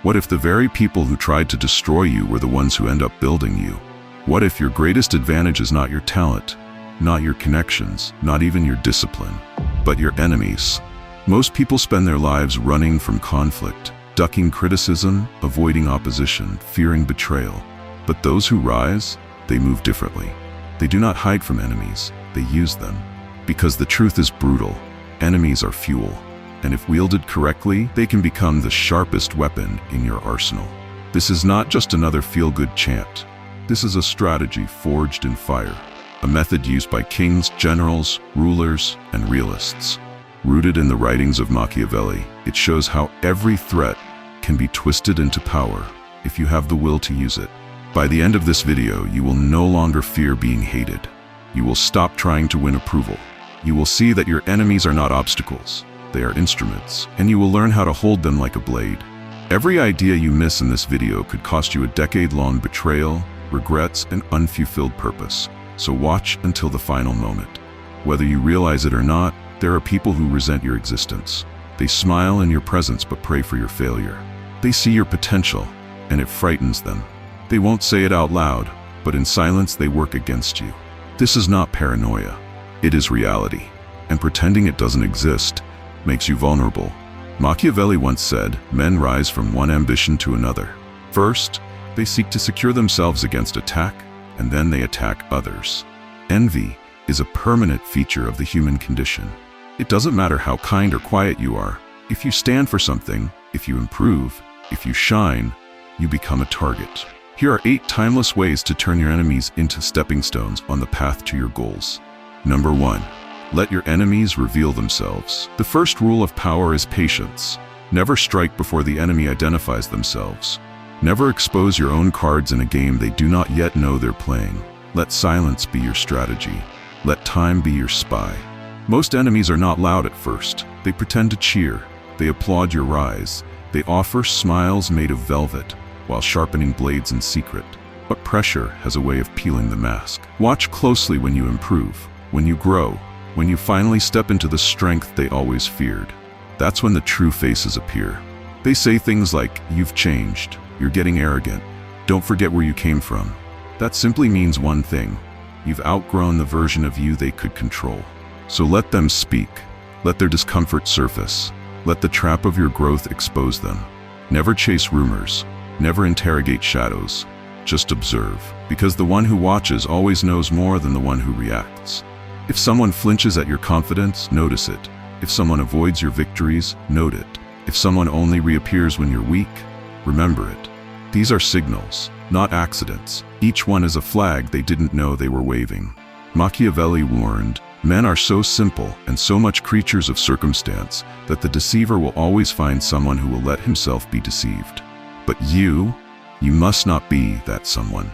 What if the very people who tried to destroy you were the ones who end up building you? What if your greatest advantage is not your talent, not your connections, not even your discipline, but your enemies? Most people spend their lives running from conflict, ducking criticism, avoiding opposition, fearing betrayal. But those who rise, they move differently. They do not hide from enemies, they use them. Because the truth is brutal, enemies are fuel. And if wielded correctly, they can become the sharpest weapon in your arsenal. This is not just another feel-good chant. This is a strategy forged in fire, a method used by kings, generals, rulers, and realists. Rooted in the writings of Machiavelli, it shows how every threat can be twisted into power if you have the will to use it. By the end of this video, you will no longer fear being hated. You will stop trying to win approval. You will see that your enemies are not obstacles. They are instruments, and you will learn how to hold them like a blade. Every idea you miss in this video could cost you a decade-long betrayal, regrets, and unfulfilled purpose. So watch until the final moment. Whether you realize it or not, there are people who resent your existence. They smile in your presence but pray for your failure. They see your potential, and it frightens them. They won't say it out loud, but in silence they work against you. This is not paranoia. It is reality. And pretending it doesn't exist makes you vulnerable. Machiavelli once said, men rise from one ambition to another. First, they seek to secure themselves against attack, and then they attack others. Envy is a permanent feature of the human condition. It doesn't matter how kind or quiet you are. If you stand for something, if you improve, if you shine, you become a target. Here are 8 timeless ways to turn your enemies into stepping stones on the path to your goals. Number 1. Let your enemies reveal themselves. The first rule of power is patience. Never strike before the enemy identifies themselves. Never expose your own cards in a game they do not yet know they're playing. Let silence be your strategy. Let time be your spy. Most enemies are not loud at first. They pretend to cheer. They applaud your rise. They offer smiles made of velvet, while sharpening blades in secret. But pressure has a way of peeling the mask. Watch closely when you improve, when you grow, when you finally step into the strength they always feared. That's when the true faces appear. They say things like, "You've changed, you're getting arrogant, don't forget where you came from." That simply means one thing: you've outgrown the version of you they could control. So let them speak. Let their discomfort surface. Let the trap of your growth expose them. Never chase rumors. Never interrogate shadows. Just observe, because the one who watches always knows more than the one who reacts. If someone flinches at your confidence, notice it. If someone avoids your victories, note it. If someone only reappears when you're weak, remember it. These are signals, not accidents. Each one is a flag they didn't know they were waving. Machiavelli warned, men are so simple and so much creatures of circumstance that the deceiver will always find someone who will let himself be deceived. But you must not be that someone.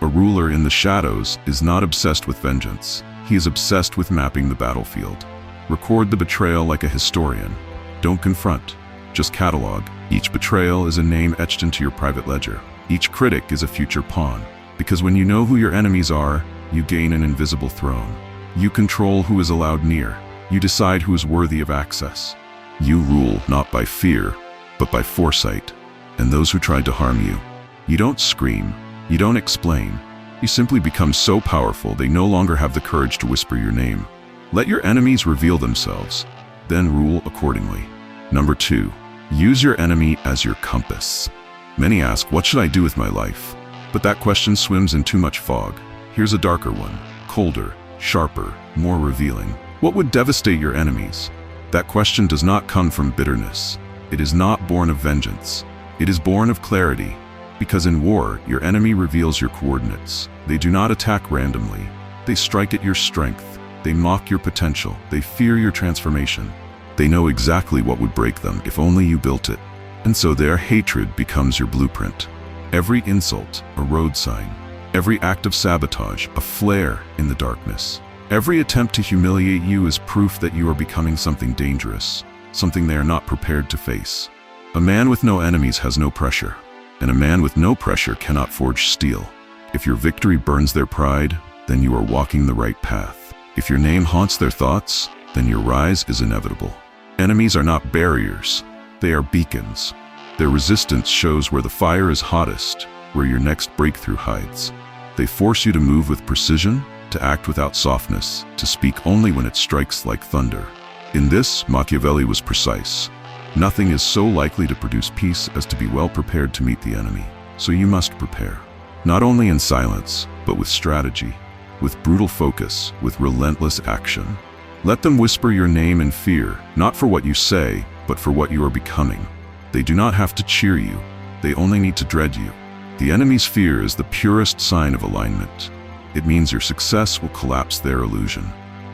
A ruler in the shadows is not obsessed with vengeance. He is obsessed with mapping the battlefield. Record the betrayal like a historian. Don't confront, just catalog. Each betrayal is a name etched into your private ledger. Each critic is a future pawn. Because when you know who your enemies are, you gain an invisible throne. You control who is allowed near. You decide who is worthy of access. You rule not by fear, but by foresight. And those who tried to harm you, you don't scream, you don't explain. You simply become so powerful they no longer have the courage to whisper your name. Let your enemies reveal themselves, then rule accordingly. Number 2, use your enemy as your compass. Many ask, what should I do with my life? But that question swims in too much fog. Here's a darker one, colder, sharper, more revealing. What would devastate your enemies? That question does not come from bitterness. It is not born of vengeance. It is born of clarity. Because in war, your enemy reveals your coordinates. They do not attack randomly. They strike at your strength. They mock your potential. They fear your transformation. They know exactly what would break them if only you built it. And so their hatred becomes your blueprint. Every insult, a road sign. Every act of sabotage, a flare in the darkness. Every attempt to humiliate you is proof that you are becoming something dangerous, something they are not prepared to face. A man with no enemies has no pressure. And a man with no pressure cannot forge steel. If your victory burns their pride, then you are walking the right path. If your name haunts their thoughts, then your rise is inevitable. Enemies are not barriers, they are beacons. Their resistance shows where the fire is hottest, where your next breakthrough hides. They force you to move with precision, to act without softness, to speak only when it strikes like thunder. In this, Machiavelli was precise. Nothing is so likely to produce peace as to be well prepared to meet the enemy. So you must prepare. Not only in silence, but with strategy, with brutal focus, with relentless action. Let them whisper your name in fear, not for what you say, but for what you are becoming. They do not have to cheer you. They only need to dread you. The enemy's fear is the purest sign of alignment. It means your success will collapse their illusion.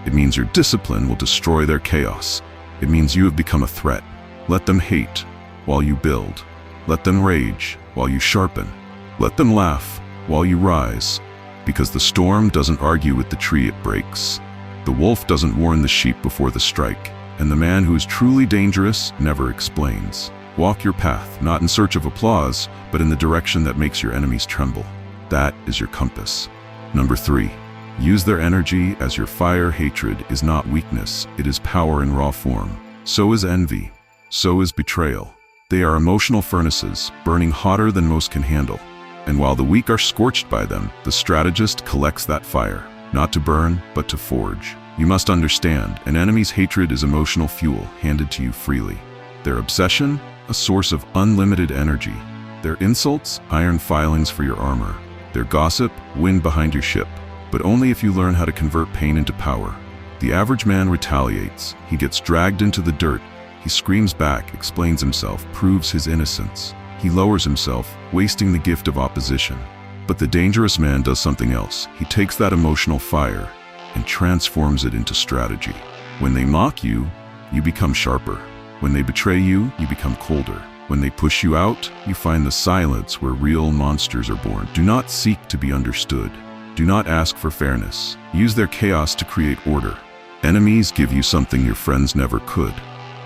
It means your discipline will destroy their chaos. It means you have become a threat. Let them hate while you build. Let them rage while you sharpen. Let them laugh while you rise. Because the storm doesn't argue with the tree it breaks. The wolf doesn't warn the sheep before the strike. And the man who is truly dangerous never explains. Walk your path, not in search of applause, but in the direction that makes your enemies tremble. That is your compass. Number 3. Use their energy as your fire. Hatred is not weakness, it is power in raw form. So is envy. So is betrayal. They are emotional furnaces, burning hotter than most can handle. And while the weak are scorched by them, the strategist collects that fire, not to burn, but to forge. You must understand, an enemy's hatred is emotional fuel handed to you freely. Their obsession, a source of unlimited energy. Their insults, iron filings for your armor. Their gossip, wind behind your ship. But only if you learn how to convert pain into power. The average man retaliates. He gets dragged into the dirt. He screams back, explains himself, proves his innocence. He lowers himself, wasting the gift of opposition. But the dangerous man does something else. He takes that emotional fire and transforms it into strategy. When they mock you, you become sharper. When they betray you, you become colder. When they push you out, you find the silence where real monsters are born. Do not seek to be understood. Do not ask for fairness. Use their chaos to create order. Enemies give you something your friends never could.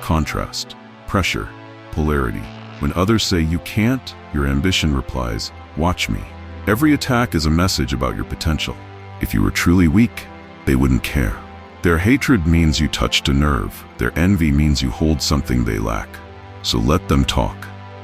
Contrast, pressure, polarity. When others say you can't, your ambition replies, watch me. Every attack is a message about your potential. If you were truly weak, they wouldn't care. Their hatred means you touched a nerve. Their envy means you hold something they lack. So let them talk.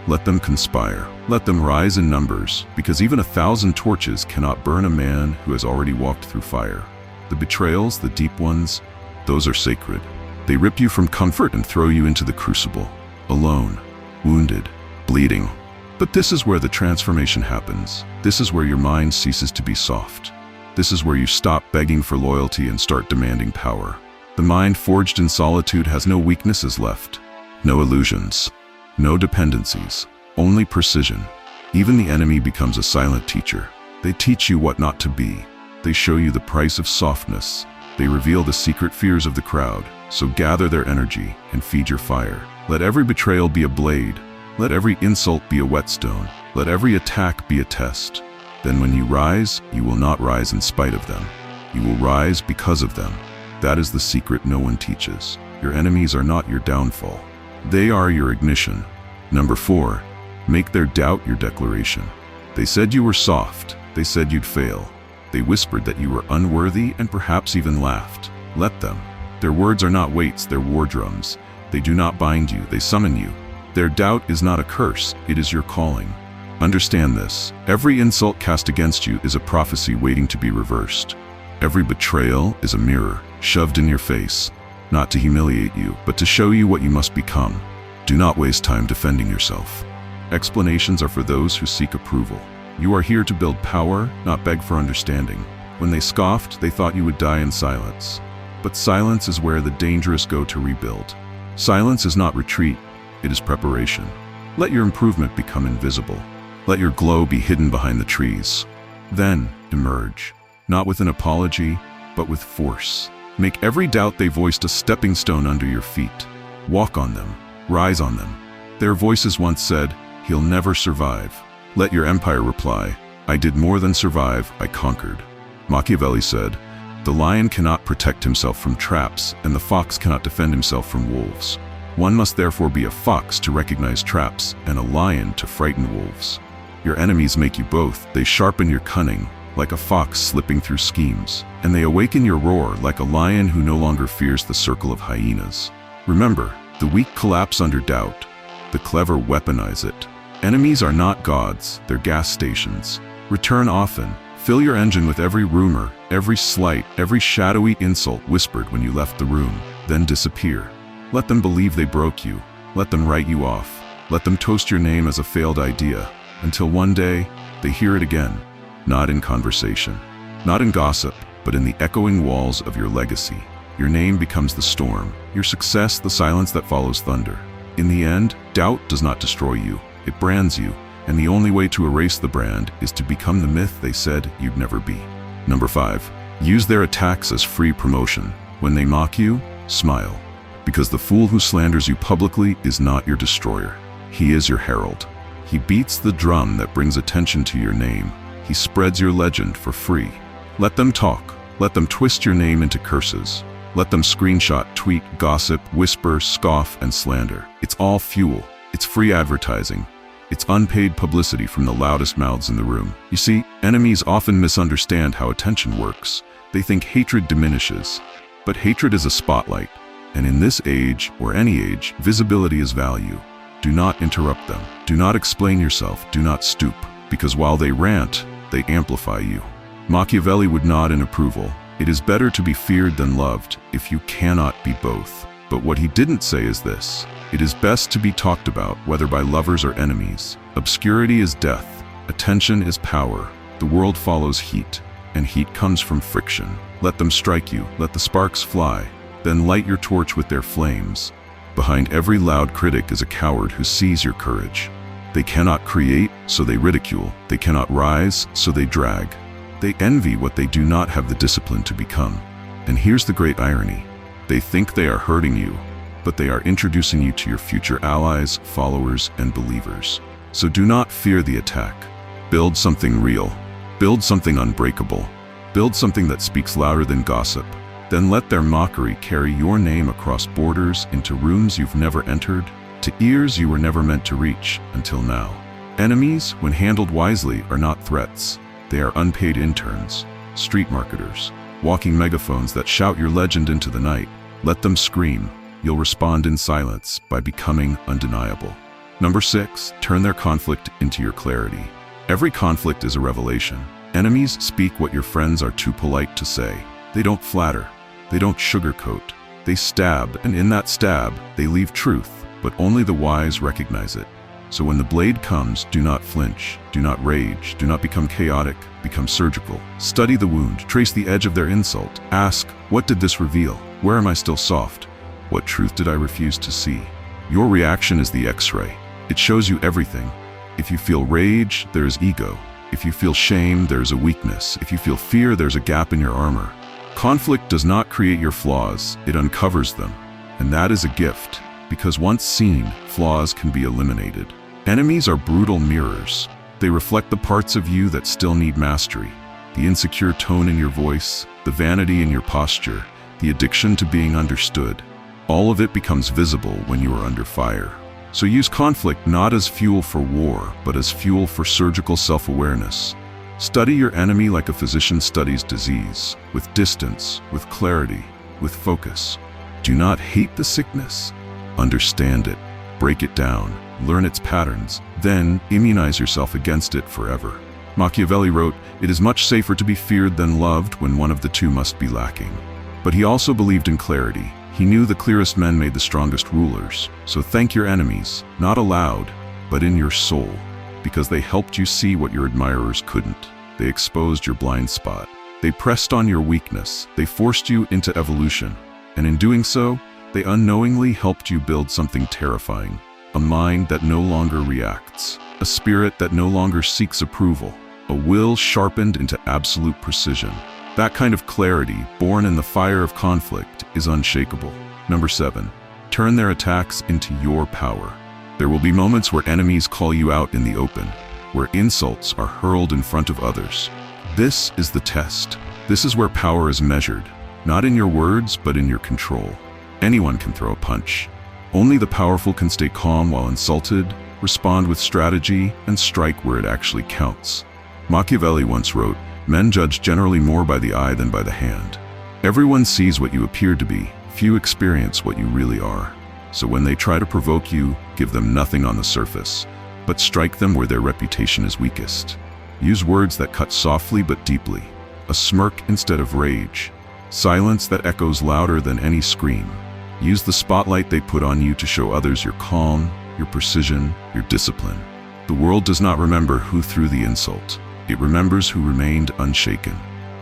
Let them conspire. Let them rise in numbers, because even 1,000 torches cannot burn a man who has already walked through fire. The betrayals, the deep ones, those are sacred. They rip you from comfort and throw you into the crucible, alone, wounded, bleeding. But this is where the transformation happens. This is where your mind ceases to be soft. This is where you stop begging for loyalty and start demanding power. The mind forged in solitude has no weaknesses left, no illusions, no dependencies, only precision. Even the enemy becomes a silent teacher. They teach you what not to be. They show you the price of softness. They reveal the secret fears of the crowd. So gather their energy and feed your fire. Let every betrayal be a blade. Let every insult be a whetstone. Let every attack be a test. Then when you rise, you will not rise in spite of them. You will rise because of them. That is the secret no one teaches. Your enemies are not your downfall. They are your ignition. Number 4, make their doubt your declaration. They said you were soft. They said you'd fail. They whispered that you were unworthy and perhaps even laughed. Let them. Their words are not weights, they're war drums. They do not bind you, they summon you. Their doubt is not a curse, it is your calling. Understand this. Every insult cast against you is a prophecy waiting to be reversed. Every betrayal is a mirror shoved in your face, not to humiliate you, but to show you what you must become. Do not waste time defending yourself. Explanations are for those who seek approval. You are here to build power, not beg for understanding. When they scoffed, they thought you would die in silence. But silence is where the dangerous go to rebuild. Silence is not retreat, it is preparation. Let your improvement become invisible. Let your glow be hidden behind the trees. Then emerge, not with an apology, but with force. Make every doubt they voiced a stepping stone under your feet. Walk on them, rise on them. Their voices once said, "He'll never survive." Let your empire reply, "I did more than survive, I conquered." Machiavelli said, "The lion cannot protect himself from traps, and the fox cannot defend himself from wolves. One must therefore be a fox to recognize traps, and a lion to frighten wolves." Your enemies make you both. They sharpen your cunning, like a fox slipping through schemes, and they awaken your roar like a lion who no longer fears the circle of hyenas. Remember, the weak collapse under doubt. The clever weaponize it. Enemies are not gods, they're gas stations. Return often. Fill your engine with every rumor, every slight, every shadowy insult whispered when you left the room, then disappear. Let them believe they broke you. Let them write you off. Let them toast your name as a failed idea, until one day, they hear it again. Not in conversation, not in gossip, but in the echoing walls of your legacy. Your name becomes the storm, your success the silence that follows thunder. In the end, doubt does not destroy you, it brands you, and the only way to erase the brand is to become the myth they said you'd never be. Number 5. Use their attacks as free promotion. When they mock you, smile. Because the fool who slanders you publicly is not your destroyer. He is your herald. He beats the drum that brings attention to your name. He spreads your legend for free. Let them talk. Let them twist your name into curses. Let them screenshot, tweet, gossip, whisper, scoff, and slander. It's all fuel. It's free advertising. It's unpaid publicity from the loudest mouths in the room. You see, enemies often misunderstand how attention works. They think hatred diminishes. But hatred is a spotlight. And in this age, or any age, visibility is value. Do not interrupt them. Do not explain yourself. Do not stoop. Because while they rant, they amplify you. Machiavelli would nod in approval. It is better to be feared than loved if you cannot be both. But what he didn't say is this. It is best to be talked about, whether by lovers or enemies. Obscurity is death. Attention is power. The world follows heat, and heat comes from friction. Let them strike you. Let the sparks fly. Then light your torch with their flames. Behind every loud critic is a coward who sees your courage. They cannot create, so they ridicule. They cannot rise, so they drag. They envy what they do not have the discipline to become. And here's the great irony. They think they are hurting you, but they are introducing you to your future allies, followers, and believers. So do not fear the attack. Build something real. Build something unbreakable. Build something that speaks louder than gossip. Then let their mockery carry your name across borders into rooms you've never entered, to ears you were never meant to reach until now. Enemies, when handled wisely, are not threats. They are unpaid interns, street marketers, walking megaphones that shout your legend into the night. Let them scream. You'll respond in silence by becoming undeniable. Number 6, turn their conflict into your clarity. Every conflict is a revelation. Enemies speak what your friends are too polite to say. They don't flatter. They don't sugarcoat. They stab, and in that stab, they leave truth, but only the wise recognize it. So when the blade comes, do not flinch, do not rage, do not become chaotic, become surgical. Study the wound, trace the edge of their insult. Ask, what did this reveal? Where am I still soft? What truth did I refuse to see? Your reaction is the X-ray. It shows you everything. If you feel rage, there is ego. If you feel shame, there is a weakness. If you feel fear, there's a gap in your armor. Conflict does not create your flaws, it uncovers them. And that is a gift, because once seen, flaws can be eliminated. Enemies are brutal mirrors. They reflect the parts of you that still need mastery. The insecure tone in your voice, the vanity in your posture, the addiction to being understood. All of it becomes visible when you are under fire. So use conflict not as fuel for war, but as fuel for surgical self-awareness. Study your enemy like a physician studies disease, with distance, with clarity, with focus. Do not hate the sickness. Understand it, break it down, learn its patterns, then immunize yourself against it forever. Machiavelli wrote, "It is much safer to be feared than loved when one of the two must be lacking." But he also believed in clarity. He knew the clearest men made the strongest rulers. So thank your enemies, not aloud, but in your soul, because they helped you see what your admirers couldn't. They exposed your blind spot. They pressed on your weakness. They forced you into evolution. And in doing so, they unknowingly helped you build something terrifying. A mind that no longer reacts. A spirit that no longer seeks approval. A will sharpened into absolute precision. That kind of clarity, born in the fire of conflict, is unshakable. Number 7, turn their attacks into your power. There will be moments where enemies call you out in the open, where insults are hurled in front of others. This is the test. This is where power is measured, not in your words, but in your control. Anyone can throw a punch. Only the powerful can stay calm while insulted, respond with strategy, and strike where it actually counts. Machiavelli once wrote, "Men judge generally more by the eye than by the hand." Everyone sees what you appear to be, few experience what you really are. So when they try to provoke you, give them nothing on the surface, but strike them where their reputation is weakest. Use words that cut softly but deeply. A smirk instead of rage. Silence that echoes louder than any scream. Use the spotlight they put on you to show others your calm, your precision, your discipline. The world does not remember who threw the insult. It remembers who remained unshaken.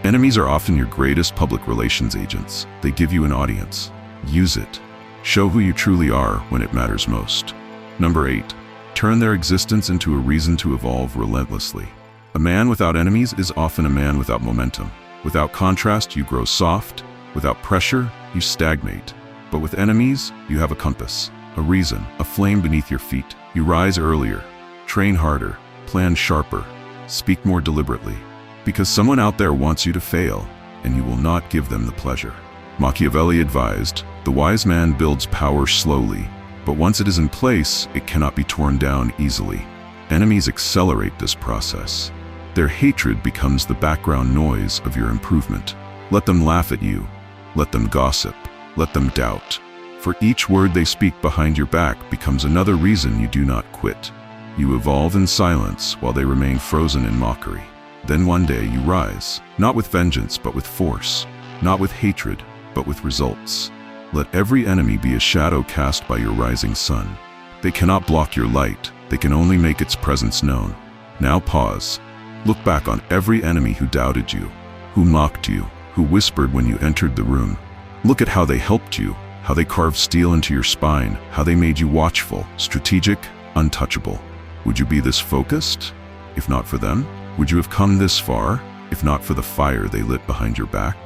Enemies are often your greatest public relations agents. They give you an audience. Use it. Show who you truly are when it matters most. Number 8. Turn their existence into a reason to evolve relentlessly. A man without enemies is often a man without momentum. Without contrast, you grow soft. Without pressure, you stagnate. But with enemies, you have a compass, a reason, a flame beneath your feet. You rise earlier, train harder, plan sharper, speak more deliberately. Because someone out there wants you to fail, and you will not give them the pleasure. Machiavelli advised, "The wise man builds power slowly, but once it is in place, it cannot be torn down easily." Enemies accelerate this process. Their hatred becomes the background noise of your improvement. Let them laugh at you. Let them gossip. Let them doubt. For each word they speak behind your back becomes another reason you do not quit. You evolve in silence while they remain frozen in mockery. Then one day you rise, not with vengeance but with force, not with hatred but with results. Let every enemy be a shadow cast by your rising sun. They cannot block your light, they can only make its presence known. Now pause. Look back on every enemy who doubted you, who mocked you, who whispered when you entered the room. Look at how they helped you, how they carved steel into your spine, how they made you watchful, strategic, untouchable. Would you be this focused? If not for them? Would you have come this far, if not for the fire they lit behind your back?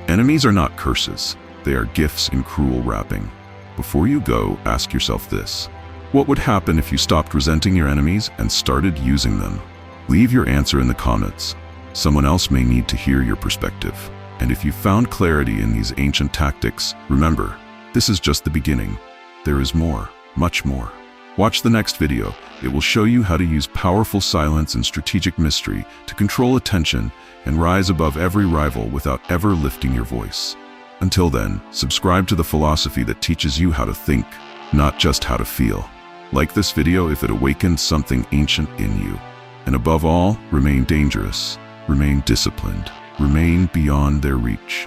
Enemies are not curses. They are gifts in cruel wrapping. Before you go, ask yourself this. What would happen if you stopped resenting your enemies and started using them? Leave your answer in the comments. Someone else may need to hear your perspective. And if you found clarity in these ancient tactics, remember, this is just the beginning. There is more, much more. Watch the next video. It will show you how to use powerful silence and strategic mystery to control attention and rise above every rival without ever lifting your voice. Until then, subscribe to the philosophy that teaches you how to think, not just how to feel. Like this video if it awakened something ancient in you. And above all, remain dangerous, remain disciplined, remain beyond their reach.